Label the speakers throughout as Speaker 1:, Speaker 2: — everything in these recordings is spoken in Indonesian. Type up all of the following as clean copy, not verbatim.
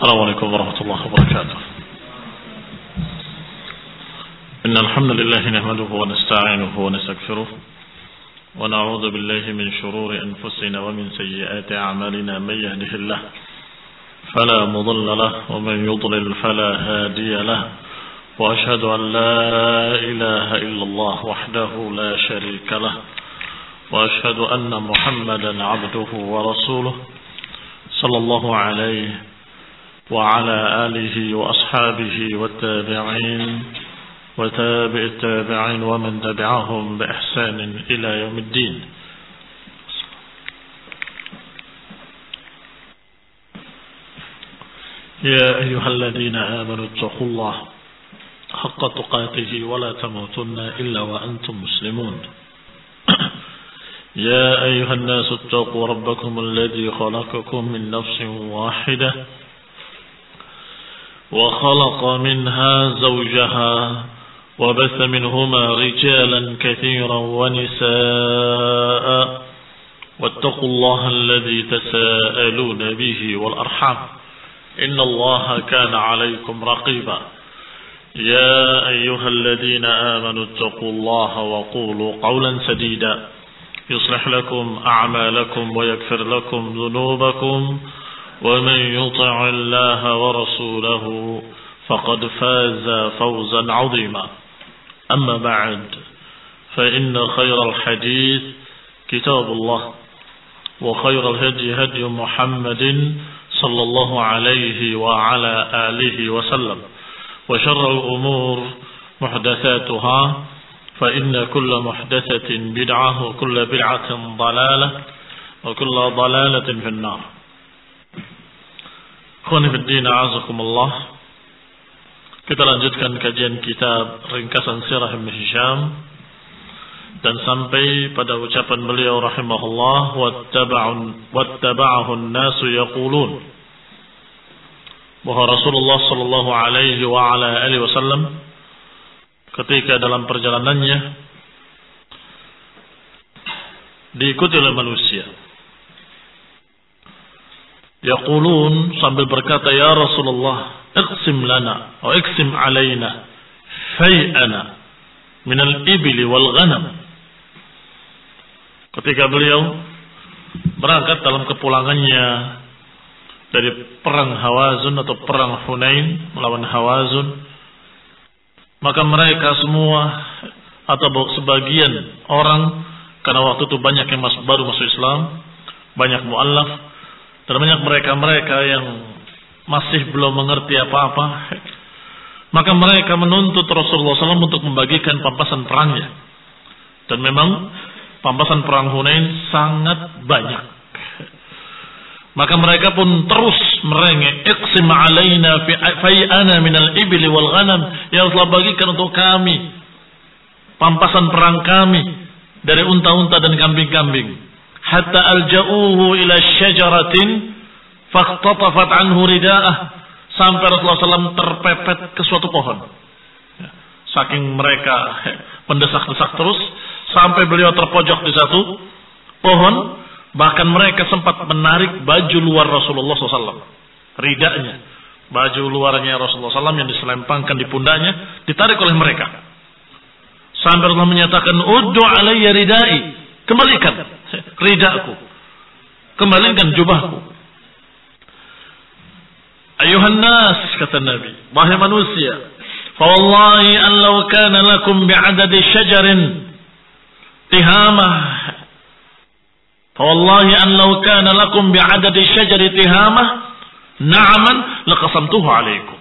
Speaker 1: السلام عليكم ورحمة الله وبركاته. إن الحمد لله نحمده ونستعينه ونستغفره ونعوذ بالله من شرور أنفسنا ومن سيئات أعمالنا. من يهده الله فلا مضل له ومن يضلل فلا هادي له، وأشهد أن لا إله إلا الله وحده لا شريك له، وأشهد أن محمدا عبده ورسوله صلى الله عليه وعلى آله وأصحابه والتابعين وتابع التابعين ومن تبعهم بإحسان إلى يوم الدين. يا أيها الذين آمنوا اتقوا الله حق تقاته ولا تموتن إلا وأنتم مسلمون. يا أيها الناس اتقوا ربكم الذي خلقكم من نفس واحدة وخلق منها زوجها وبث منهما رجالا كثيرا ونساء، واتقوا الله الذي تساءلون به والأرحام إن الله كان عليكم رقيبا. يا أيها الذين آمنوا اتقوا الله وقولوا قولا سديدا يصلح لكم أعمالكم ويغفر لكم ذنوبكم، ومن يطع الله ورسوله فقد فاز فوزا عظيما. أما بعد، فإن خير الحديث كتاب الله، وخير الهدي هدي محمد صلى الله عليه وعلى آله وسلم، وشر الأمور محدثاتها، فإن كل محدثة بدعة وكل بدعة ضلالة وكل ضلالة في النار. Khawani fiddin, a'azakumullah. Kita lanjutkan kajian kitab ringkasan sirah Ibn Hisham dan sampai pada ucapan beliau rahimahullah, wattaba'ahu an-nasu yaqulun, bahwa Rasulullah sallallahu alaihi wa ala alihi wasallam ketika dalam perjalanannya diikuti oleh manusia, yaqulun, sambil berkata, ya Rasulullah, iqsim lana wa iqsim alaina fai'ana minal ibli wal ghanam. Ketika beliau berangkat dalam kepulangannya dari perang Hawazun atau perang Hunain melawan Hawazun, maka mereka semua atau sebagian orang, karena waktu itu banyak yang baru masuk Islam, banyak mu'allaf, dan banyak mereka-mereka yang masih belum mengerti apa-apa, maka mereka menuntut Rasulullah SAW untuk membagikan pampasan perangnya. Dan memang pampasan perang Hunain sangat banyak. Maka mereka pun terus merengek, iqsim alaina fai'ana minal ibli wal ghanam, ya Allah, bagikan untuk kami pampasan perang kami dari unta-unta dan kambing-kambing. Hatta alja'uhu ila syajaratin faqtatafat anhu rida'ah, sampai Rasulullah SAW terpepet ke suatu pohon. Saking mereka mendesak-desak terus, sampai beliau terpojok di satu pohon. Bahkan mereka sempat menarik baju luar Rasulullah SAW, ridanya, baju luarnya Rasulullah SAW yang diselempangkan di pundaknya, ditarik oleh mereka. Sampai Allah menyatakan, uddu alayya ridai, kembalikan ridaku, kembalikan jubahku. Ayuhan nas, kata Nabi, wahai manusia, fa wallahi an law kana lakum bi'adadi syajarin tihamah, fa wallahi an law kana lakum bi'adadi syajari tihamah na'aman laqasamtuhu alaikum.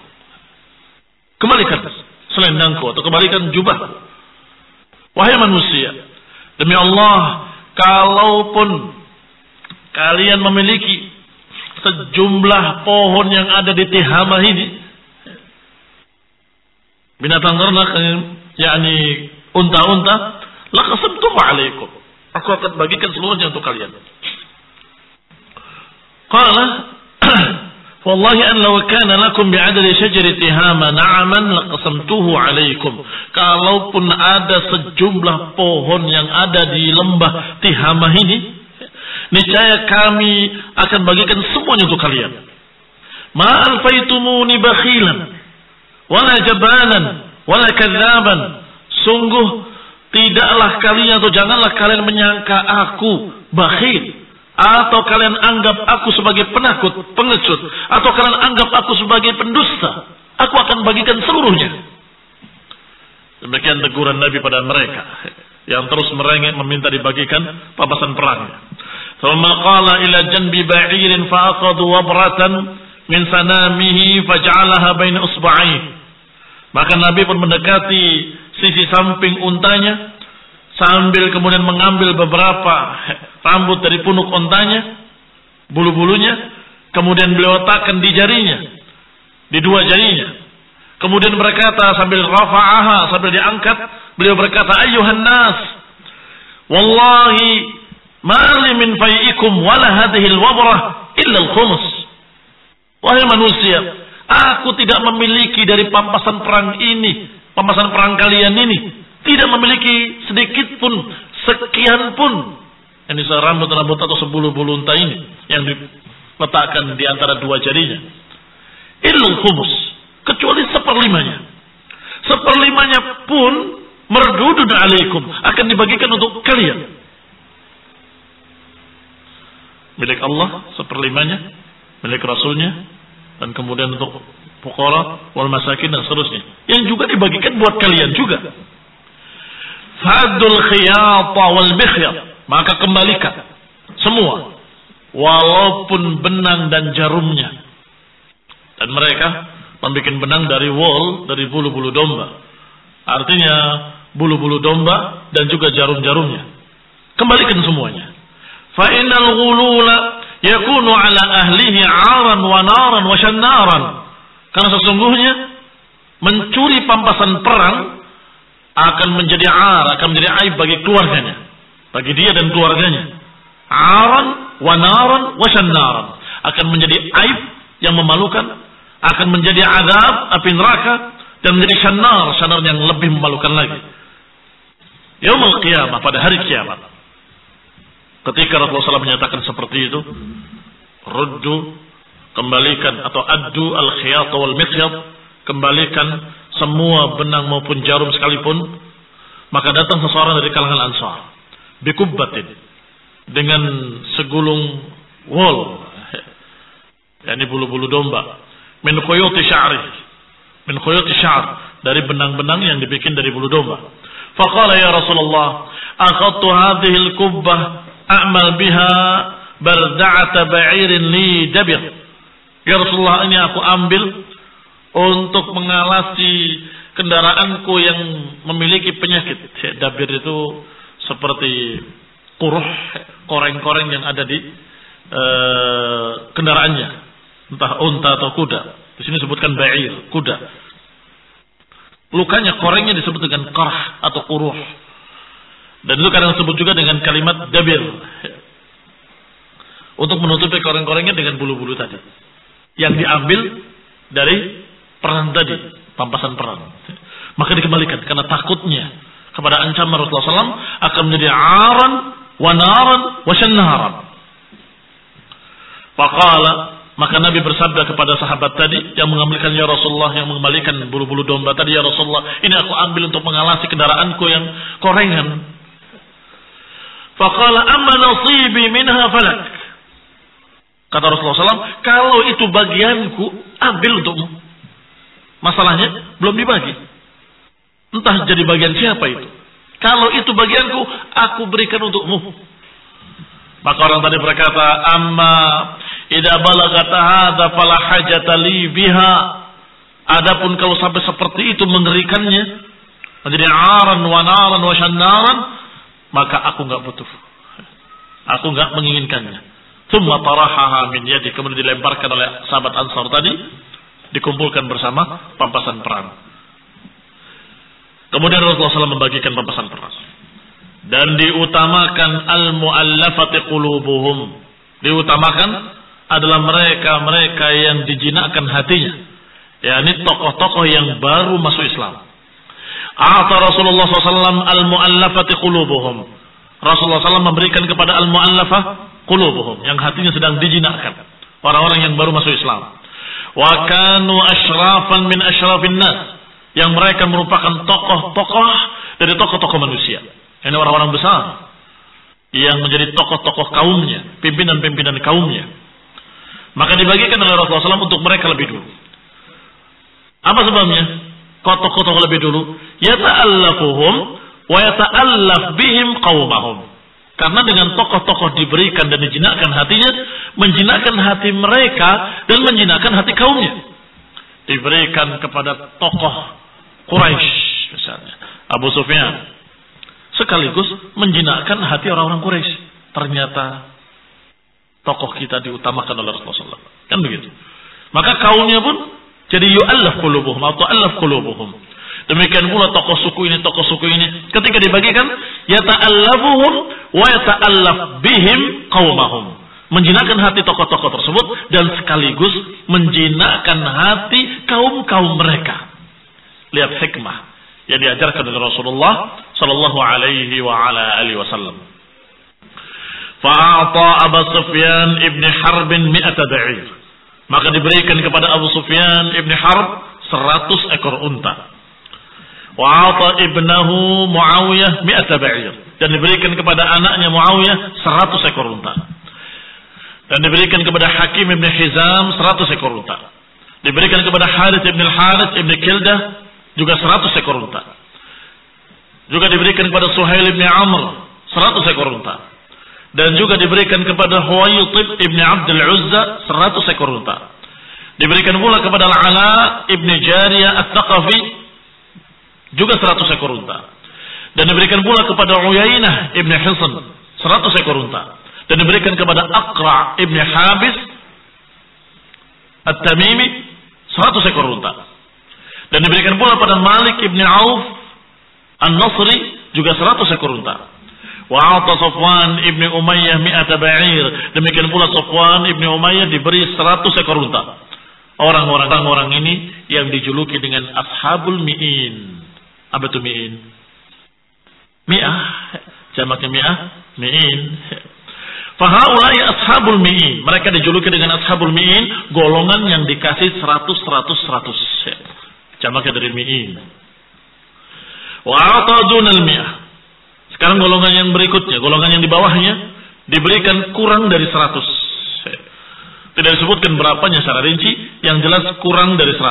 Speaker 1: Kembalikan selendangku atau kembalikan jubahku. Wahai manusia, demi Allah, kalaupun kalian memiliki sejumlah pohon yang ada di Tihamah ini, binatang ternak, yakni unta-unta, laqasamtuhu alaikum, aku akan bagikan seluruhnya untuk kalian. Qala wallahi an law kana lakum bi'adadi syajari Tihama na'aman laqasamtuhu alaikum. Kalaupun ada sejumlah pohon yang ada di lembah Tihamah ini, niscaya kami akan bagikan semuanya untuk kalian. ma alfaitumuni bakhilan wala jabanan wala kadzaban. Sungguh tidaklah kalian atau janganlah kalian menyangka aku bakhil, atau kalian anggap aku sebagai penakut, pengecut, atau kalian anggap aku sebagai pendusta. Aku akan bagikan seluruhnya. Demikian teguran Nabi pada mereka yang terus merengek meminta dibagikan pampasan perangnya. Thumma qala ila janbi ba'irin fa'aqadu wabratan min sanamihi faj'alaha baina usba'i. Maka Nabi pun mendekati sisi samping untanya sambil kemudian mengambil beberapa rambut dari punuk untanya, bulu-bulunya, kemudian beliau letakkan di jarinya, di dua jarinya. Kemudian berkata sambil rafa'aha, sambil diangkat, beliau berkata, ayyuhan nas, wallahi ma li min fai'ikum wala hadhihi al-wabrah illa al-khums. Wahai manusia, aku tidak memiliki dari pampasan perang ini, pampasan perang kalian ini, tidak memiliki sedikit pun, sekian pun, ini rambut-rambut atau sebulu-bulu unta ini yang diletakkan di antara dua jarinya. Illal khumus, kecuali seperlimanya. Seperlimanya pun mardudun alaikum, akan dibagikan untuk kalian. Milik Allah seperlimanya, milik Rasulnya, dan kemudian untuk fuqara wal masakin dan seterusnya, yang juga dibagikan buat kalian juga. Fadul khiyata wal mikhyat, maka kembalikan semua walaupun benang dan jarumnya. Dan mereka membuat benang dari wool, dari bulu-bulu domba, artinya bulu-bulu domba dan juga jarum-jarumnya. Kembalikan semuanya. Fa innal ghulula yakunu ala ahlihi 'aran wa naran wa shannaran. Karena sesungguhnya mencuri pampasan perang akan menjadi akan menjadi aib bagi keluarganya, bagi dia dan keluarganya. 'Aran wa naran wa shannaran, akan menjadi aib yang memalukan, akan menjadi azab api neraka, dan menjadi shannar yang lebih memalukan lagi. Yaumul qiyamah, pada hari kiamat, ketika Rasulullah SAW menyatakan seperti itu, ruddu, kembalikan, atau addu al-khiyat wal mikhyat, kembalikan semua benang maupun jarum sekalipun. Maka datang seseorang dari kalangan Ansar bikubbatin, dengan segulung wool, yakni bulu-bulu domba, min khuyuti sya'ri, min khuyuti sya'r, dari benang-benang yang dibikin dari bulu domba. Faqala ya Rasulullah, akhadtu hadhihi al-kubbah a'mal biha barda'ata ba'irin li dabir. Ya Rasulullah, ini aku ambil untuk mengalasi kendaraanku yang memiliki penyakit. Dabir itu seperti kuruh, koreng-koreng yang ada di kendaraannya, entah unta atau kuda. Di sini sebutkan ba'ir, kuda. Lukanya, korengnya disebut dengan qarh atau kuruh. Dan itu kadang disebut juga dengan kalimat dabir, untuk menutupi koreng-korengnya dengan bulu-bulu tadi, yang diambil dari perang tadi, pampasan perang. Maka dikembalikan karena takutnya kepada ancaman Rasulullah SAW akan menjadi aran wa naran wa shannaran. Faqala, maka Nabi bersabda kepada sahabat tadi yang mengambilkan, ya Rasulullah, yang mengembalikan bulu-bulu domba tadi, ya Rasulullah, ini aku ambil untuk mengalasi kendaraanku yang korengan. Faqala amma nasibi minha falak. Kata Rasulullah SAW, kalau itu bagianku, ambil untukmu. Masalahnya belum dibagi, entah jadi bagian siapa itu. Kalau itu bagianku, aku berikan untukmu. Maka orang tadi berkata, amma idza balagat hadza fala hajata li biha. Adapun kalau sampai seperti itu mengerikannya, menjadi aran wa naran wa shannaran, maka aku enggak butuh, aku enggak menginginkannya. Tsumma tarahaha min yadi, kemudian dilemparkan oleh sahabat Ansar tadi, dikumpulkan bersama pampasan perang. Kemudian Rasulullah SAW membagikan pampasan perang, dan diutamakan al-mu'allafati qulubuhum, diutamakan adalah mereka-mereka yang dijinakkan hatinya, yakni tokoh-tokoh yang baru masuk Islam. A'ta Rasulullah SAW al-mu'allafati qulubuhum, Rasulullah SAW memberikan kepada al-mu'allafah qulubuhum, yang hatinya sedang dijinakkan, orang-orang yang baru masuk Islam. wa kanu asyrafan min asyrafin nas, yang mereka merupakan tokoh-tokoh dari tokoh-tokoh manusia. Ini orang-orang besar yang menjadi tokoh-tokoh kaumnya, pimpinan-pimpinan kaumnya. Maka dibagikan oleh Rasulullah SAW untuk mereka lebih dulu. Apa sebabnya? Kok tokoh-tokoh lebih dulu? Yata'allafuhum wa yata'allaf bihim qaumahum. Karena dengan tokoh-tokoh diberikan dan dijinakkan hatinya, menjinakkan hati mereka dan menjinakkan hati kaumnya. Diberikan kepada tokoh Quraisy misalnya, Abu Sufyan, sekaligus menjinakkan hati orang-orang Quraisy. Ternyata tokoh kita diutamakan oleh Rasulullah SAW. Kan begitu. Maka kaumnya pun jadi yu'allaf qulubuhum atau allaf qulubuhum. Demikian pula tokoh suku ini, tokoh suku ini. Ketika dibagikan, yata'allafuhum wa yata'allaf bihim qaumahum. Menjinakkan hati tokoh-tokoh tersebut dan sekaligus menjinakkan hati kaum-kaum mereka. Lihat hikmah yang diajarkan oleh Rasulullah sallallahu alaihi wa ala alihi wasallam. Fa'ata Abu Sufyan ibn Harb 100 ba'ir. Maka diberikan kepada Abu Sufyan ibn Harb 100 ekor unta. Wa'ata ibnahu Muawiyah 100 ba'ir. Dan diberikan kepada anaknya Muawiyah 100 ekor unta. Dan diberikan kepada Hakim ibn Hizam 100 ekor unta. Diberikan kepada Harith ibn al-Harith ibn Kildah juga 100 ekor unta. Juga diberikan kepada Suhail ibn Amr 100 ekor unta. Dan juga diberikan kepada Huwaitib ibn Abdul Uzza 100 ekor unta. Diberikan pula kepada Al-Ala ibn Jariyah At-Thaqafi juga 100 ekor unta. Dan diberikan pula kepada Uyainah ibn Hisn 100 ekor unta. Dan diberikan kepada Aqra ibn Habis At-Tamimi 100 ekor unta. Dan diberikan pula pada Malik ibn Auf An-Nasri juga 100 ekor unta. Wa'ata Safwan ibn Umayyah 100 ba'ir. Demikian pula Safwan ibn Umayyah diberi 100 ekor unta. Orang-orang ini yang dijuluki dengan Ashabul Mi'in. Apa itu Mi'in? Mi'ah. Jamaknya Mi'ah. Mi'in. Fahaulai Ashabul Mi'in. Mereka dijuluki dengan Ashabul Mi'in. Golongan yang dikasih 100. Jamaknya dari Mi'in. Wa'ata dunal Mi'ah. Sekarang golongan yang berikutnya, golongan yang di bawahnya diberikan kurang dari 100. Tidak disebutkan berapanya secara rinci, yang jelas kurang dari 100.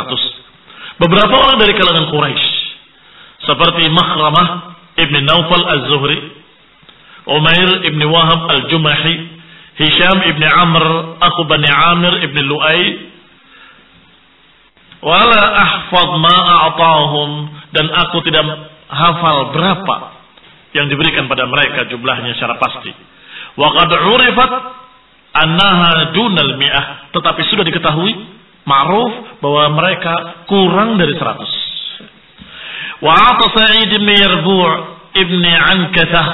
Speaker 1: Beberapa orang dari kalangan Quraisy seperti Makhramah ibn Naufal Az-Zuhri, Umair ibn Wahab Al-Jumahi, Hisham ibn Amr aku Bani Amir ibn Lu'ay, wala ahfad ma a'tahum, dan aku tidak hafal berapa yang diberikan pada mereka jumlahnya secara pasti. Wa qad 'urifat annaha dunal mi'ah, tetapi sudah diketahui ma'ruf bahwa mereka kurang dari 100. Wa 'ata Sa'id bin Yarbu' ibn Ankathah,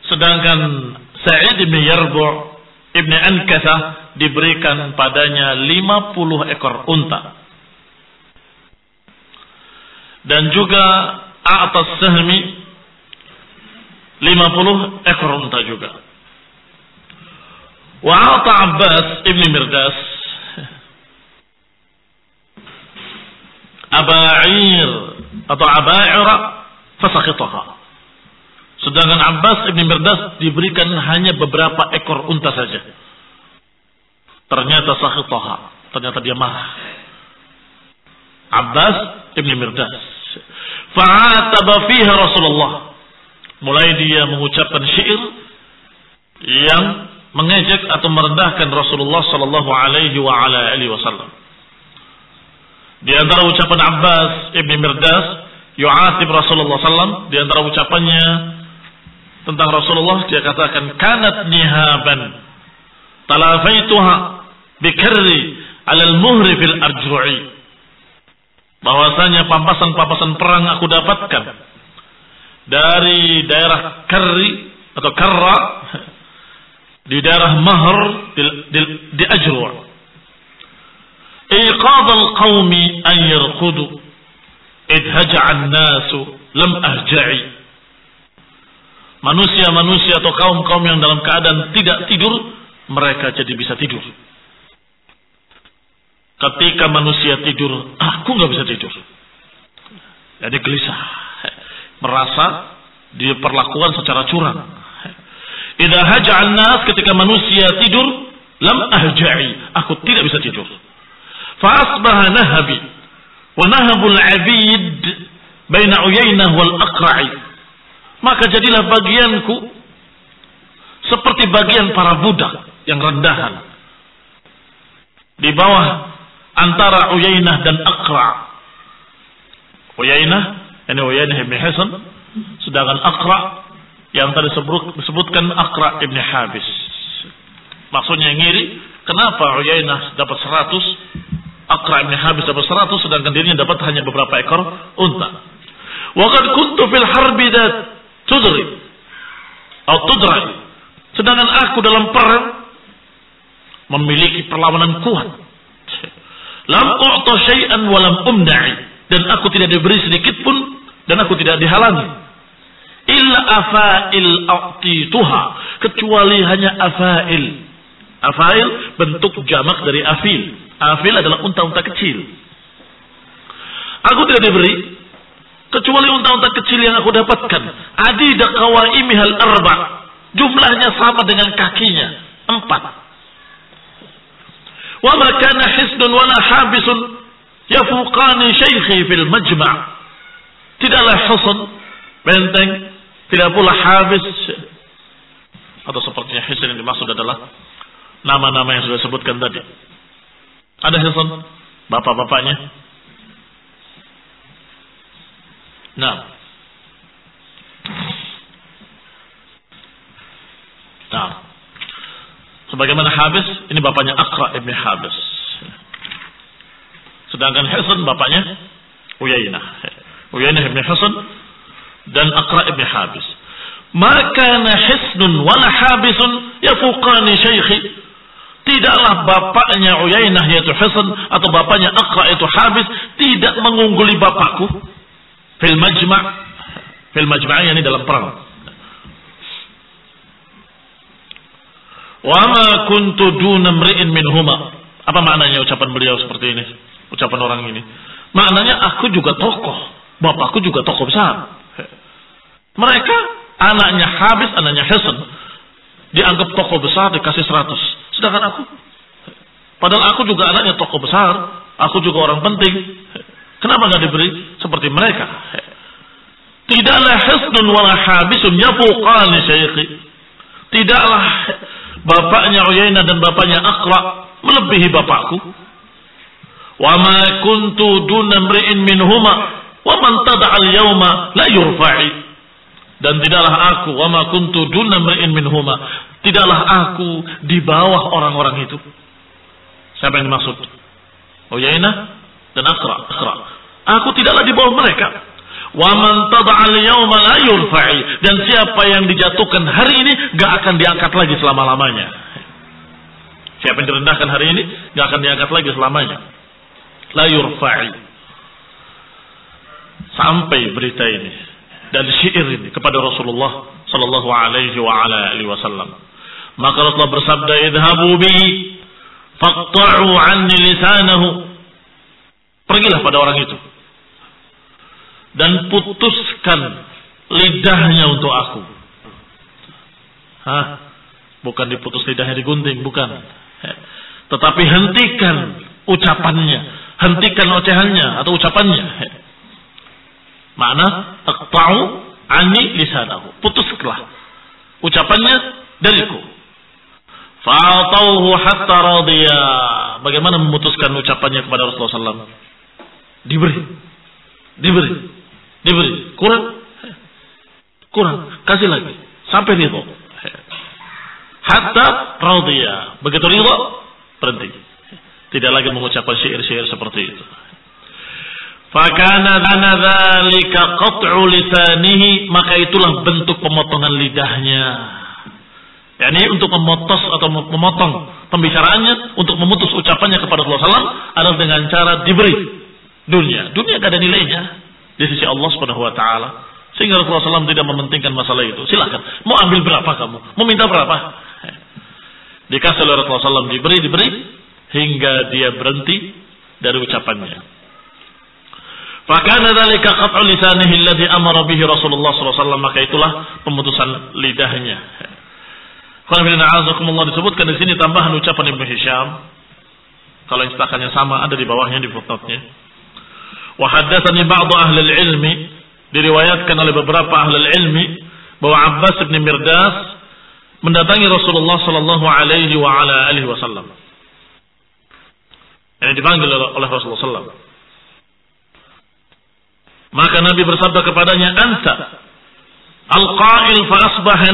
Speaker 1: sedangkan Sa'id bin Yarbu' ibn Ankathah diberikan padanya 50 ekor unta. Dan juga A'tas Sahmi 50 ekor unta juga. Wa'ata Abbas ibn Mirdas Aba'ir atau Aba'ira fasaqitaha. Sedangkan Abbas ibn Mirdas diberikan hanya beberapa ekor unta saja. Ternyata saqitaha, ternyata dia marah. Abbas ibn Mirdas fa'ataba fiha Rasulullah. Mulai dia mengucapkan syair yang mengejek atau merendahkan Rasulullah sallallahu alaihi wa ala alihi wasallam. Di antara ucapan Abbas ibn Mirdas yu'atib Rasulullah sallam, di antara ucapannya tentang Rasulullah dia katakan kanat nihaban talafaituha bikarri alal muhri fil arju'i. Bahwasanya pampasan-pampasan perang aku dapatkan dari daerah Karri atau Karra, di daerah Mahr di Ajru'. Iqad al-qaumi an yarqudu id haja'a an-nasu lam ahja'i. Manusia-manusia atau kaum-kaum yang dalam keadaan tidak tidur, mereka jadi bisa tidur. ketika manusia tidur, aku nggak bisa tidur. Jadi gelisah, merasa diperlakukan secara curang. Idza haja'an nas, ketika manusia tidur, lam ahja'i, aku tidak bisa tidur. Fa asbaha nahabi wa nahabul 'abid baina Uyainah wal Aqra'i. Maka jadilah bagianku seperti bagian para budak yang rendahan di bawah antara Uyainah dan Aqra'. Uyainah ibn Hisan, sedangkan Aqra' yang tadi disebutkan Aqra' ibn Habis. Maksudnya ngiri, kenapa Uyainah dapat 100, Aqra' ibn Habis dapat 100, sedangkan dirinya dapat hanya beberapa ekor unta. Wa qad kuntu fil harbi tudri atau tudrai, sedangkan aku dalam perang memiliki perlawanan kuat. Lam u'ta syai'an wa lam umna'i, dan aku tidak diberi sedikit pun dan aku tidak dihalangi. Illa afail a'tituha, kecuali hanya afail. Afail bentuk jamak dari afil. Afil adalah unta-unta kecil. Aku tidak diberi kecuali unta-unta kecil yang aku dapatkan. Adida qawaimihal arba', jumlahnya sama dengan kakinya, 4. Wa ma kana hisnun wala habisun yafuqani syaikhi fil majma'. Tidaklah hisn, benteng, tidak pula habis, atau sepertinya hisn yang dimaksud adalah nama-nama yang sudah disebutkan tadi. Ada hisn, bapak-bapaknya. Nah, sebagaimana Habis, ini bapaknya Aqra' ibn Habis. Sedangkan Hisan bapaknya Uyainah ibn Hisan dan Aqra' ibn Habis. Maka hisnun wala habisun yafuqani syaikhi. Tidaklah bapaknya Uyainah yaitu Hisan atau bapaknya Aqra' itu Habis tidak mengungguli bapakku fil majma' yani dalam perang. Wa ma kuntu duna mri'in minhuma. Apa maknanya ucapan beliau seperti ini? Ucapan orang ini. Maknanya aku juga tokoh, bapakku juga tokoh besar. Mereka anaknya Habis, anaknya Hisan dianggap tokoh besar, dikasih 100. Sedangkan aku, padahal aku juga anaknya tokoh besar, aku juga orang penting. Kenapa enggak diberi seperti mereka? Tidaklah hisnun wala habisun yafuqani syaikhi. Tidaklah bapaknya Uyainah dan bapaknya Aqra' melebihi bapakku. Wa ma kuntu duna mri'in minhuma wa man tada'al yawma la yurfa'i. Dan tidaklah aku, wa ma kuntu duna mri'in minhuma, tidaklah aku di bawah orang-orang itu. Siapa yang dimaksud? Uyainah dan Aqra'. Aku tidaklah di bawah mereka. Wa man tada'al yawma la yurfa'i, dan siapa yang dijatuhkan hari ini gak akan diangkat lagi selama-lamanya. Siapa yang direndahkan hari ini gak akan diangkat lagi selamanya. La yurfa'i. Sampai berita ini dan syair ini kepada Rasulullah sallallahu alaihi wa ala alihi wasallam. Maka Rasulullah bersabda, idhabu bi faqta'u anni lisanahu. Pergilah pada orang itu dan putuskan lidahnya untuk aku. Bukan diputus lidahnya digunting, bukan. Tetapi hentikan ucapannya, hentikan ocehannya atau ucapannya. Makna aqta'u anni lisanahu, putuslah ucapannya dariku. Fa'atauhu hatta radiya. Bagaimana memutuskan ucapannya kepada Rasulullah SAW? Diberi, kurang, kasih lagi, sampai ridho. Hatta radhiya, begitu ridho, berhenti. Tidak lagi mengucapkan syair-syair seperti itu. Fakana dzalika qat'u lisanihi, maka itulah bentuk pemotongan lidahnya. Yani untuk memotong pembicaraannya, untuk memutus ucapannya kepada Rasulullah SAW adalah dengan cara diberi dunia. Dunia gak ada nilainya di sisi Allah Subhanahu wa taala. Sehingga Rasulullah SAW tidak mementingkan masalah itu. Silakan, mau ambil berapa kamu? Mau minta berapa? Dikasih oleh Rasulullah SAW, diberi hingga dia berhenti dari ucapannya. Fakana dzalika qat'u lisanihi alladhi amara bihi Rasulullah sallallahu alaihi wasallam, maka itulah pemutusan lidahnya. Disebutkan di sini tambahan ucapan Ibnu Hisham. Kalau istilahannya sama ada di bawahnya di footnote-nya. Wa haddatsani ba'd ahli al-ilmi, diriwayatkan oleh beberapa ahli ilmi bahwa Abbas bin Mirdas mendatangi Rasulullah sallallahu alaihi wa ala alihi wasallam. Yang dipanggil oleh Rasulullah sallallahu. Maka Nabi bersabda kepadanya, "Anta al-qa'il fa asbaha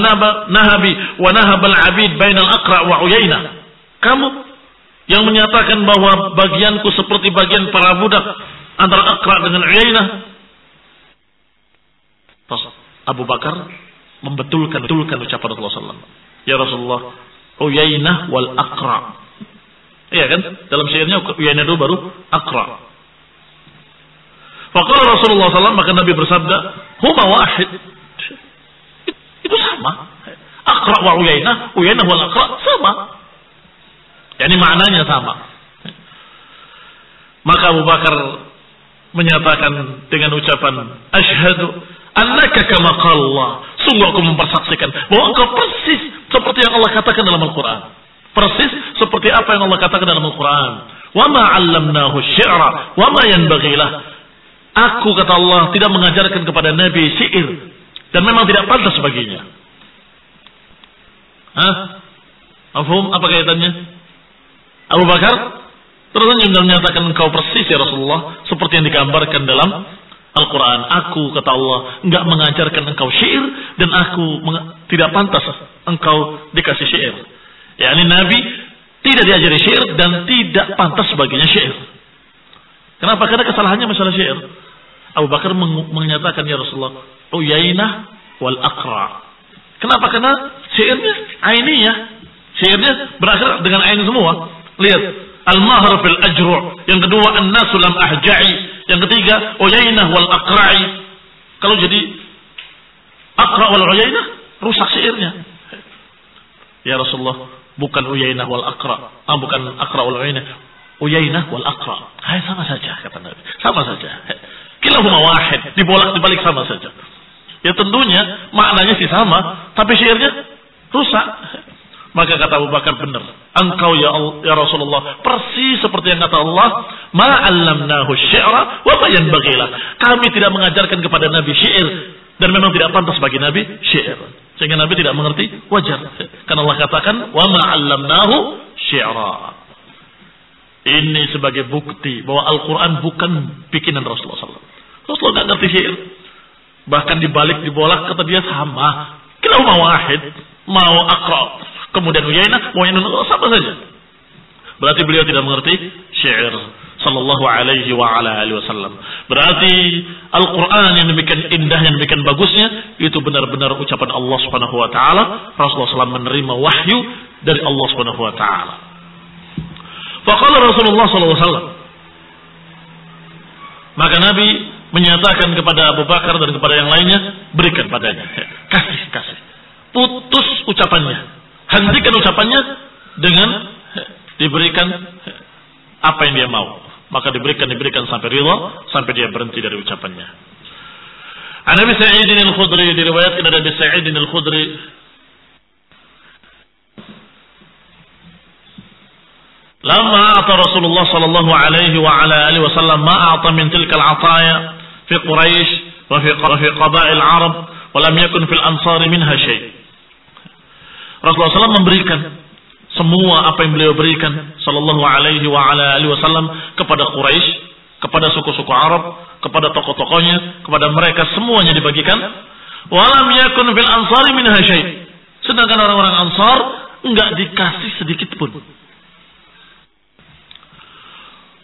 Speaker 1: nahabi wa nahaba al-'abid bainal Aqra' wa Uyainah." Kamu yang menyatakan bahwa bagianku seperti bagian para budak antara Aqra' dengan Uyainah. Abu Bakar membetulkan ucapan Rasulullah SAW. Ya Rasulullah, Uyainah wal Aqra'. Iya kan? Dalam syairnya Uyainah dulu baru Aqra'. Faqala Rasulullah SAW, maka Nabi bersabda, huma wahid. Itu sama. Aqra' wa Uyainah wal Aqra' sama. Yani maknanya sama. Maka Abu Bakar menyatakan dengan ucapan, asyhadu annaka kama qala Allah. Sungguh aku mempersaksikan bahwa engkau persis seperti yang Allah katakan dalam Al-Quran. Persis seperti apa yang Allah katakan dalam Al-Quran. Wa ma 'allamnahu asy-syi'ra wa ma yanbaghi lah. Aku, kata Allah, tidak mengajarkan kepada Nabi syair dan memang tidak pantas baginya. Mafhum apa kaitannya? Abu Bakar tersenyum dan menyatakan, engkau persis ya Rasulullah seperti yang digambarkan dalam Al-Quran. Aku, kata Allah, enggak mengajarkan engkau syair dan aku tidak pantas engkau dikasih syair. Yani Nabi tidak diajari syair dan tidak pantas baginya syair. Kenapa? Karena kesalahannya masalah syair. Abu Bakar menyatakan, ya Rasulullah, Uyainah wal Aqra'. Kenapa? Karena syairnya ainiyah. Syairnya berakhir dengan ain semua. Lihat, al-mahr fil ajru'. Yang kedua, an-nasu lam ahja'i. Yang ketiga, Uyainah wal Aqra'i. Kalau jadi Aqra' wal Uyainah, rusak syairnya. Ya Rasulullah, bukan Uyainah wal Aqra'. Bukan Aqra' wal Uyainah. Uyainah wal Aqra'. Sama saja, kata Nabi. Sama saja. Kilahuma wahid. Dibalik sama saja. Ya tentunya maknanya sih sama, tapi syairnya rusak. Maka kata Abu Bakar, benar. Engkau ya Rasulullah persis seperti yang kata Allah, ma 'allamnahu asy-syi'ra wa ma yanbaghi lah. Kami tidak mengajarkan kepada Nabi syair dan memang tidak pantas bagi Nabi syair. Sehingga Nabi tidak mengerti, wajar. Karena Allah katakan, wa ma 'allamnahu syi'ra. Ini sebagai bukti bahwa Al-Quran bukan bikinan Rasulullah SAW. Rasulullah tidak ngerti syair. Bahkan dibolak kata dia sama. Kilahuma wahid. Mau Aqra', kemudian Uyainah, mau sama saja. Berarti beliau tidak mengerti syair. Sallallahu alaihi wa ala alihi wasallam. Berarti Al-Quran yang demikian indah, yang demikian bagusnya, itu benar-benar ucapan Allah Subhanahu wa taala. Rasulullah SAW menerima wahyu dari Allah Subhanahu wa taala. Faqala Rasulullah SAW. Maka Nabi menyatakan kepada Abu Bakar dan kepada yang lainnya, berikan padanya. Kasih. Putus ucapannya. Hentikan ucapannya dengan diberikan apa yang dia mau. Maka diberikan sampai ridha, sampai dia berhenti dari ucapannya. An Abi Sa'id al-Khudri, diriwayatkan dari Abi Sa'id al-Khudri, lama ata Rasulullah sallallahu alaihi wa ala alihi wasallam ma a'ta min tilka al-'ataya fi Quraisy wa fi qaba'il Arab wa lam yakun fil ansar minha syai'. Rasulullah SAW memberikan semua apa yang beliau berikan sallallahu alaihi wa ala alihi wasallam kepada Quraisy, kepada suku-suku Arab, kepada tokoh-tokohnya, kepada mereka semuanya dibagikan. Wa lam yakun fil ansar minha syai'. Sedangkan orang-orang Ansar enggak dikasih sedikit pun.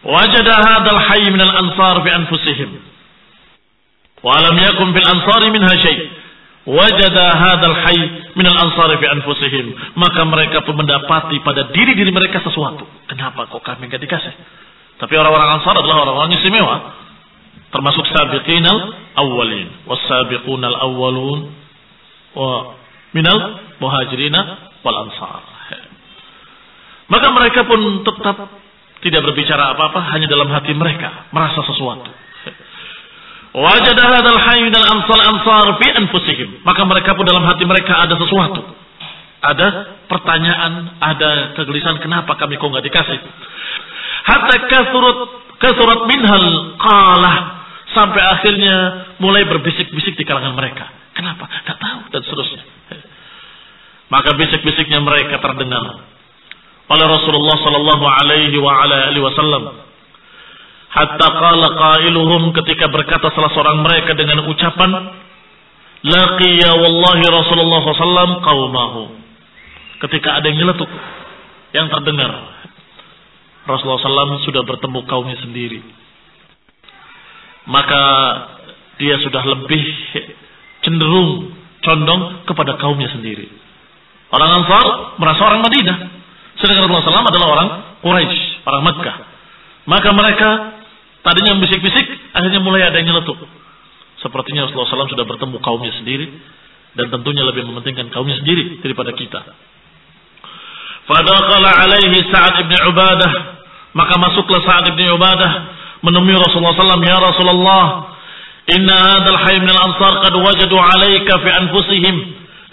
Speaker 1: Wajada hadzal hayy min al-ansar fi anfusihim wa lam yakun fil ansari minha syai'. Wajada hadzal hayy min al-ansar fi anfusihim. Maka mereka pun mendapati pada diri mereka sesuatu. Kenapa kok kami enggak dikasih? Tapi orang-orang Ansar adalah orang-orang istimewa, termasuk sabiqinal awwalin was-sabiqunal awwalun wa minal muhajirina wal ansar. Maka mereka pun tetap tidak berbicara apa-apa, hanya dalam hati mereka merasa sesuatu. Wajada hadzal hayy minal ansar fi anfusihim, maka mereka pun dalam hati mereka ada sesuatu. Ada pertanyaan, ada kegelisahan, kenapa kami kok enggak dikasih? Hatta kasurat minhal qalah, sampai akhirnya mulai berbisik-bisik di kalangan mereka. Kenapa? Enggak tahu, dan seterusnya. Maka bisik-bisiknya mereka terdengar oleh Rasulullah sallallahu alaihi wa ala alihi wasallam. Hatta qala qailuhum, ketika berkata salah seorang mereka dengan ucapan, laqiya wallahi Rasulullah sallallahu qaumahu. Ketika ada yang nyeletuk, yang terdengar, Rasulullah sallallahu sudah bertemu kaumnya sendiri. Maka dia sudah lebih cenderung condong kepada kaumnya sendiri. Orang Ansar merasa orang Madinah, sedangkan Rasulullah sallallahu adalah orang Quraisy, orang Makkah. Maka mereka tadinya bisik-bisik, akhirnya mulai ada yang nyeletuk. Sepertinya Rasulullah SAW sudah bertemu kaumnya sendiri, dan tentunya lebih mementingkan kaumnya sendiri daripada kita. Fadakhala alaihi Sa'ad ibn Ubadah, maka masuklah Sa'ad ibn Ubadah menemui Rasulullah SAW. Ya Rasulullah, inna hadzal hayy minal ansar qad wajadu alaika fi anfusihim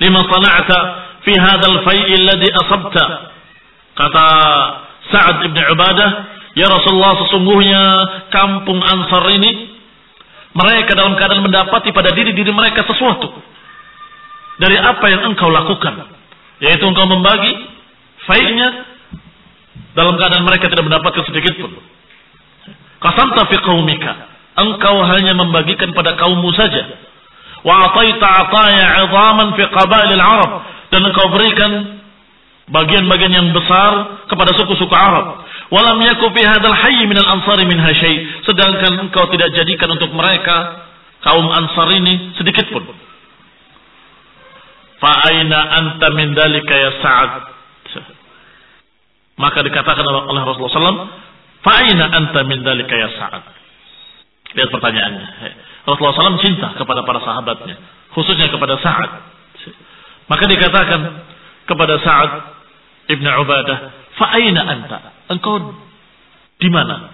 Speaker 1: lima sana'ta fi hadzal fai'i alladhi asabta. Kata Sa'ad ibn Ubadah, ya Rasulullah, sesungguhnya kampung Ansar ini, mereka dalam keadaan mendapati pada diri-diri mereka sesuatu dari apa yang engkau lakukan, yaitu engkau membagi fai'nya dalam keadaan mereka tidak mendapatkan sedikit pun. Qasamta fi qaumika, engkau hanya membagikan pada kaummu saja. Wa ataita ataya 'idhaman fi qabailil Arab, dan engkau berikan bagian-bagian yang besar kepada suku-suku Arab. Walam yaku fi hadzal hayy minal ansari minha syai', sedangkan engkau tidak jadikan untuk mereka kaum Ansar ini sedikit pun. Fa aina anta min dzalika ya Sa'ad? Maka dikatakan oleh Rasulullah SAW, fa aina anta min dzalika ya Sa'ad? Lihat pertanyaannya. Rasulullah SAW cinta kepada para sahabatnya, khususnya kepada Sa'ad. Maka dikatakan kepada Sa'ad ibn Ubadah, fa aina anta? Engkau di mana?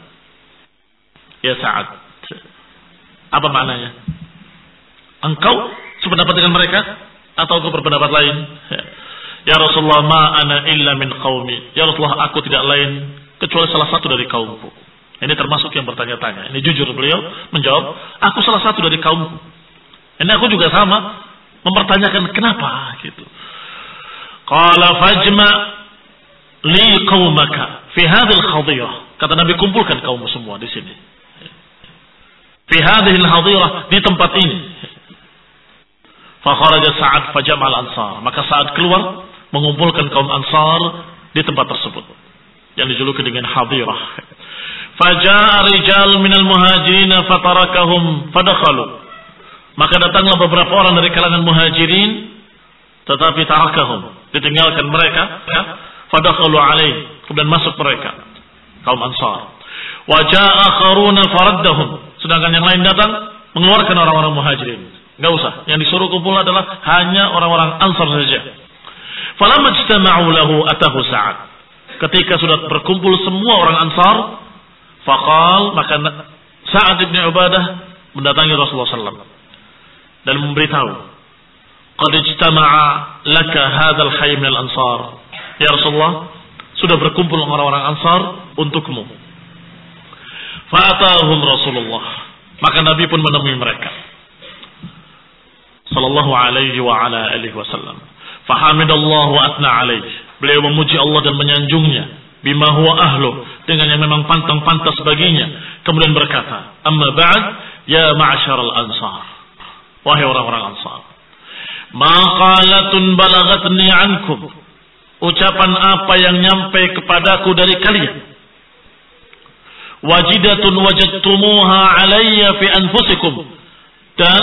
Speaker 1: Ya Sa'ad. Apa maknanya? Engkau sependapat dengan mereka atau engkau berpendapat lain? Ya Rasulullah, ma ana illa min qaumi. Ya Rasulullah, aku tidak lain kecuali salah satu dari kaumku. Ini termasuk yang bertanya-tanya. Ini jujur beliau menjawab, aku salah satu dari kaumku. Ini aku juga sama mempertanyakan kenapa gitu. Qala fajma li qaumaka fi hadhil khadhirah. Kata Nabi, kumpulkan kaum semua di sini. Fi hadhil khadhirah, di tempat ini. Fa kharaja Sa'ad fa jama'al ansar. Maka Sa'ad keluar mengumpulkan kaum Ansar di tempat tersebut yang dijuluki dengan hadirah. Faja'a rijal minal muhajirin fatarakahum fadakhalu. Maka datanglah beberapa orang dari kalangan muhajirin, tetapi tarakahum, ditinggalkan mereka, ya, fadakhalu alaih, kemudian masuk mereka kaum Ansar. Wa ja'a akharuna faraddahum, sedangkan yang lain datang mengeluarkan orang-orang muhajirin. Enggak usah, yang disuruh kumpul adalah hanya orang-orang Ansar saja. Falamma ijtama'u lahu atahu Sa'ad. Ketika sudah berkumpul semua orang Ansar, faqal, maka Sa'ad bin Ubadah mendatangi Rasulullah sallallahu dan memberitahu, qad ijtama'a laka hadzal hayy minal ansar. Ya Rasulullah, sudah berkumpul orang-orang Ansar untukmu. Fa'atahum Rasulullah, maka Nabi pun menemui mereka sallallahu alaihi wa ala alihi wasallam. Fahamidallahu wa atna alaih. Beliau memuji Allah dan menyanjungnya. Bima huwa ahlu, dengan yang memang pantas baginya. Kemudian berkata, amma ba'd, ya ma'asyaral ansar. Wahai orang-orang Ansar. Maqalatun balagatni ankum. Ucapan apa yang nyampai kepadaku dari kalian. Wajidatun wajadtumuha alayya fi anfusikum. Dan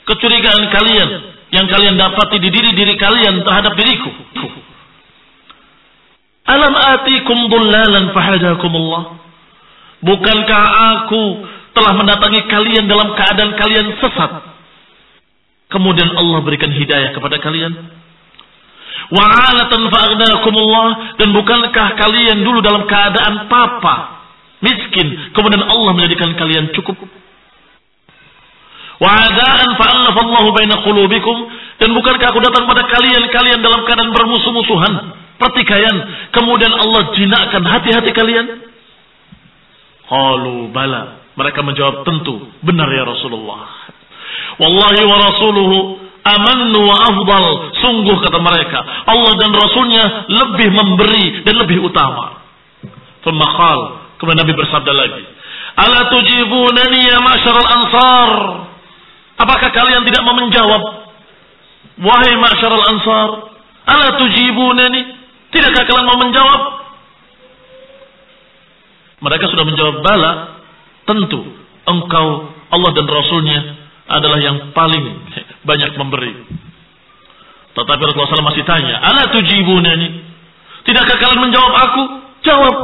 Speaker 1: kecurigaan kalian yang kalian dapati di diri kalian terhadap diriku. Alam atikum dhullalan fahadakumullah. Bukankah aku telah mendatangi kalian dalam keadaan kalian sesat, kemudian Allah berikan hidayah kepada kalian? Wa 'alatan fa'agnakumullah, dan bukankah kalian dulu dalam keadaan papa, miskin, kemudian Allah menjadikan kalian cukup? Wa 'adaan fa'allafallahu baina qulubikum, dan bukankah aku datang pada kalian dalam keadaan bermusuh-musuhan, pertikaian, kemudian Allah jinakkan hati-hati kalian? Qalu bala, mereka menjawab tentu benar ya Rasulullah. Wallahi wa rasuluhu amannu wa afdal, sungguh kata mereka Allah dan Rasulnya lebih memberi dan lebih utama. Thumma qal, kemudian Nabi bersabda lagi, ala tujibunani ya ma'syaral ansar, apakah kalian tidak mau menjawab, wahai ma'syaral ansar? Ala tujibunani, tidakkah kalian mau menjawab? Mereka sudah menjawab bala, tentu engkau Allah dan Rasulnya adalah yang paling banyak memberi. Tetapi Rasulullah SAW masih tanya, ala tujibunani, tidakkah kalian menjawab aku? Jawab.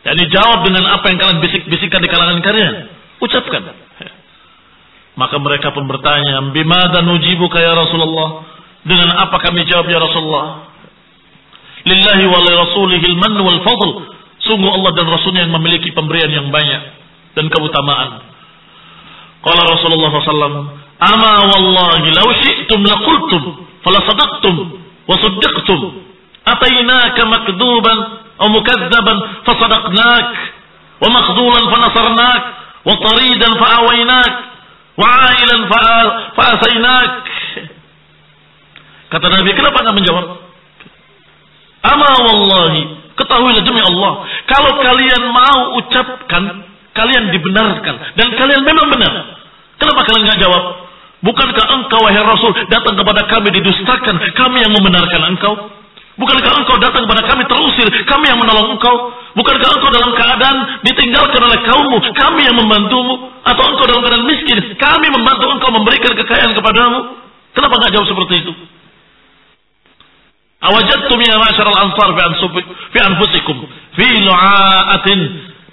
Speaker 1: Yani jawab dengan apa yang kalian bisik-bisikkan di kalangan kalian, ucapkan. Maka mereka pun bertanya, bimada nujibuka ya Rasulullah, dengan apa kami jawab ya Rasulullah? Lillahi wa li rasulihil mann wal fadl, sungguh Allah dan Rasulnya yang memiliki pemberian yang banyak dan keutamaan. Qala Rasulullah SAW, ama wallahi law syi'tum laqultum falasadaqtum wa saddaqtum, atainaka makduban aw mukazzaban fasadaqnak, wa makhdulan fanasarnak, wa taridan fa'awainak, wa 'ailan fa'asainak. Kata Nabi, kenapa enggak menjawab? Ama wallahi, ketahuilah demi Allah, kalau kalian mau ucapkan, kalian dibenarkan dan kalian memang benar. Kenapa kalian enggak jawab? Bukankah engkau wahai Rasul datang kepada kami didustakan, kami yang membenarkan engkau? Bukankah engkau datang kepada kami terusir, kami yang menolong engkau? Bukankah engkau dalam keadaan ditinggalkan oleh kaummu, kami yang membantumu? Atau engkau dalam keadaan miskin, kami membantu engkau, memberikan kekayaan kepadamu? Kenapa enggak jawab seperti itu? Awajadtum ya ma'syaral ansar fi anfusikum fi lu'aatin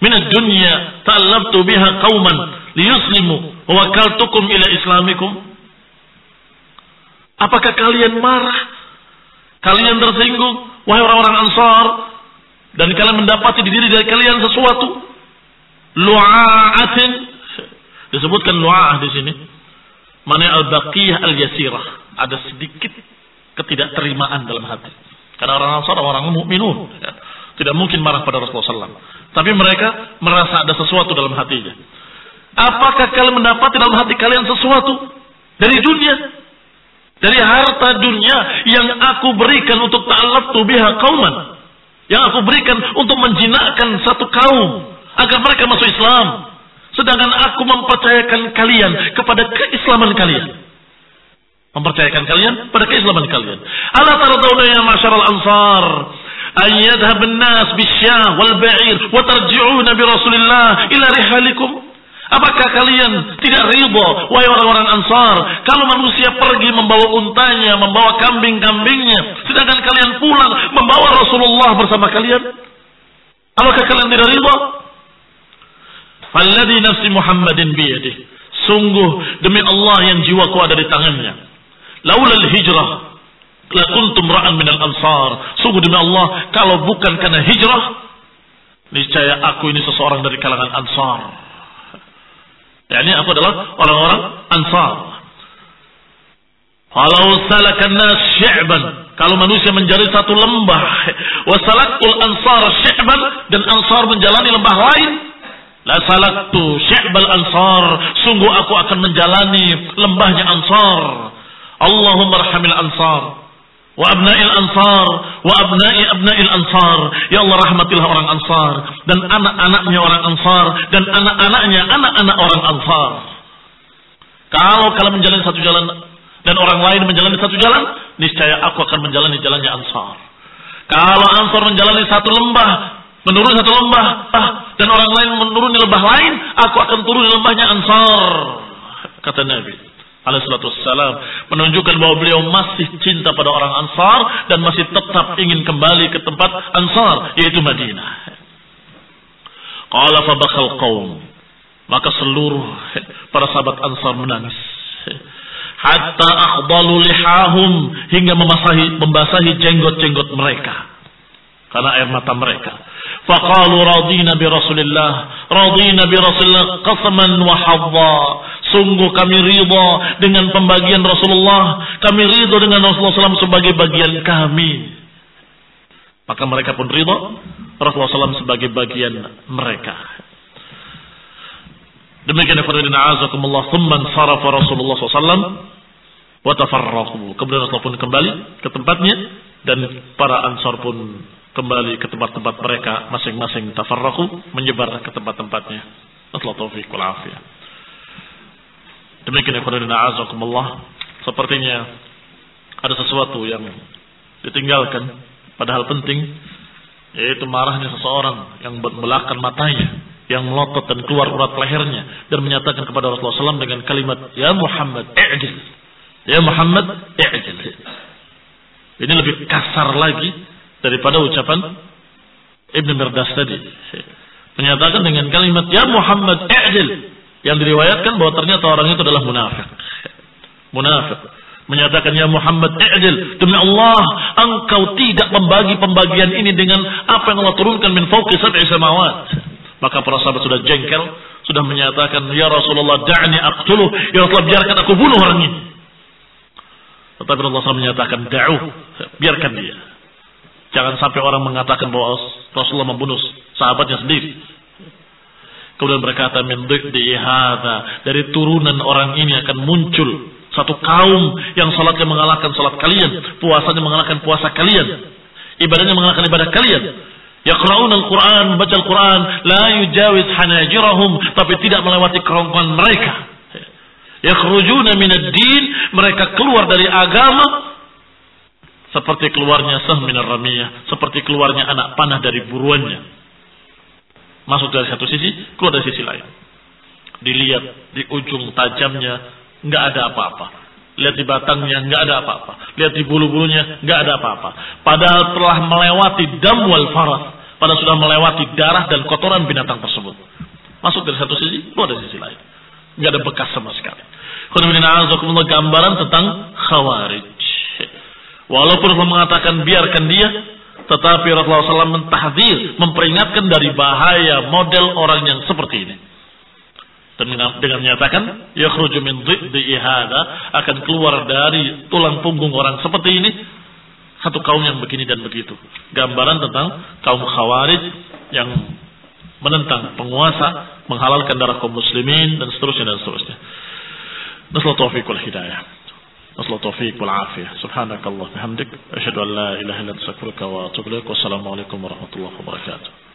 Speaker 1: min ad-dunya ta'allabtu biha qauman liyuslimu wa wakaltukum ila islamikum. Apakah kalian marah? Kalian tersinggung wahai orang-orang Ansar, dan kalian mendapati di diri dari kalian sesuatu? Lu'aatin, disebutkan lu'aah di sini, mana al-baqiyah al-yasirah, ada sedikit ketidakterimaan dalam hati. Karena orang Ansar orang mukminun, ya, tidak mungkin marah pada Rasulullah SAW. Tapi mereka merasa ada sesuatu dalam hatinya. Apakah kalian mendapati dalam hati kalian sesuatu dari dunia, dari harta dunia yang aku berikan untuk ta'allaftu biha qauman, yang aku berikan untuk menjinakkan satu kaum agar mereka masuk Islam, sedangkan aku mempercayakan kalian kepada keislaman kalian? Mempercayakan kalian pada keislaman kalian. Ala tardawna ya ma'syaral ansar an yadhhab an-nas bisyah wal ba'ir wa tarji'una bi Rasulillah ila rihalikum? Apakah kalian tidak ridha wahai orang-orang Ansar kalau manusia pergi membawa untanya, membawa kambing-kambingnya, sedangkan kalian pulang membawa Rasulullah bersama kalian? Apakah kalian tidak ridha? Falladhi nafsi Muhammadin biyadih, sungguh demi Allah yang jiwaku ada di tangannya, laulal hijrah la kuntum ra'an minal ansar, sungguh demi Allah kalau bukan karena hijrah, niscaya aku ini seseorang dari kalangan Ansar. Yani aku adalah orang-orang Ansar. Kalau salakan nas syi'ban, kalau manusia menjalani satu lembah, wa salakul ansar syi'ban, dan Ansar menjalani lembah lain, la salaktu syi'bal ansar, sungguh aku akan menjalani lembahnya Ansar. Allahumma arhamil ansar wa abna'il ansar wa abna'il ansar, ya Allah rahmatilah orang Ansar dan anak-anaknya orang Ansar dan anak-anaknya anak-anak orang Ansar. Kalau kalian menjalani satu jalan dan orang lain menjalani satu jalan, niscaya aku akan menjalani jalannya Ansar. Kalau Ansar menjalani satu lembah, menuruni satu lembah, dan orang lain menuruni lembah lain, aku akan turun di lembahnya Ansar, kata Nabi alaihissalatu wassalam, menunjukkan bahwa beliau masih cinta pada orang Ansar dan masih tetap ingin kembali ke tempat Ansar, yaitu Madinah. Qala fa bakhal qaum, maka seluruh para sahabat Ansar menangis. hatta akhdalu lihahum, hingga membasahi jenggot-jenggot mereka karena air mata mereka. Faqalu radina bi Rasulillah qasaman wa hadda. Sungguh kami ridha dengan pembagian Rasulullah, kami ridha dengan Rasulullah SAW sebagai bagian kami. Maka mereka pun ridha Rasulullah SAW sebagai bagian mereka. Demikian ikhwanuddin a'azakumullah. Thumma sarafa Rasulullah SAW wa tafarraqu. Kemudian Rasulullah pun kembali ke tempatnya dan para Ansar pun kembali ke tempat-tempat mereka masing-masing. Tafarraqu, menyebar ke tempat-tempatnya. Nasallahu taufiq wal afiyah. Demikian ikhwanuddin a'azakumullah. Sepertinya ada sesuatu yang ditinggalkan padahal penting, yaitu marahnya seseorang yang membelahkan matanya, yang melotot dan keluar urat lehernya dan menyatakan kepada Rasulullah SAW dengan kalimat ya Muhammad i'jil, ya Muhammad i'jil. Ini lebih kasar lagi daripada ucapan Ibn Mirdas tadi. Menyatakan dengan kalimat ya Muhammad i'jil, yang diriwayatkan bahwa ternyata orang itu adalah munafik. Menyatakan ya Muhammad i'jil, demi Allah engkau tidak membagi pembagian ini dengan apa yang Allah turunkan min fawqi sab'i samawat. Maka para sahabat sudah jengkel, sudah menyatakan ya Rasulullah da'ni aqtuluh, ya Rasulullah biarkan aku bunuh orang ini. Tetapi Allah SAW menyatakan da'uh, biarkan dia. Jangan sampai orang mengatakan bahwa Rasulullah membunuh sahabatnya sendiri. Kemudian berkata min dhikdi hadza, dari turunan orang ini akan muncul satu kaum yang salatnya mengalahkan salat kalian, puasanya mengalahkan puasa kalian, ibadahnya mengalahkan ibadah kalian. Yaqra'una al-Qur'an, baca Al-Qur'an, la yujawiz hanajirahum, tapi tidak melewati kerongkongan mereka. Yakhrujuna minad din, mereka keluar dari agama seperti keluarnya sah minar ramiyah, seperti keluarnya anak panah dari buruannya. Masuk dari satu sisi, keluar dari sisi lain. Dilihat di ujung tajamnya enggak ada apa-apa. Lihat di batangnya enggak ada apa-apa. Lihat di bulu-bulunya enggak ada apa-apa. Padahal telah melewati dam wal faras, padahal sudah melewati darah dan kotoran binatang tersebut. Masuk dari satu sisi, keluar dari sisi lain. Enggak ada bekas sama sekali. Gambaran tentang Khawarij. Walaupun Allah mengatakan biarkan dia, tetapi Rasulullah SAW mentahdzir, memperingatkan dari bahaya model orang yang seperti ini. Dan dengan menyatakan yakhruju min dhiddi hada, akan keluar dari tulang punggung orang seperti ini satu kaum yang begini dan begitu. Gambaran tentang kaum Khawarij yang menentang penguasa, menghalalkan darah kaum muslimin dan seterusnya dan seterusnya. Nasallahu taufiq wal hidayah. Nasallahu taufiq wal afiyah. Subhanakallah bihamdik, asyhadu an la ilaha illa anta astaghfiruka wa atubu ilaik. Wassalamu alaikum warahmatullahi wabarakatuh.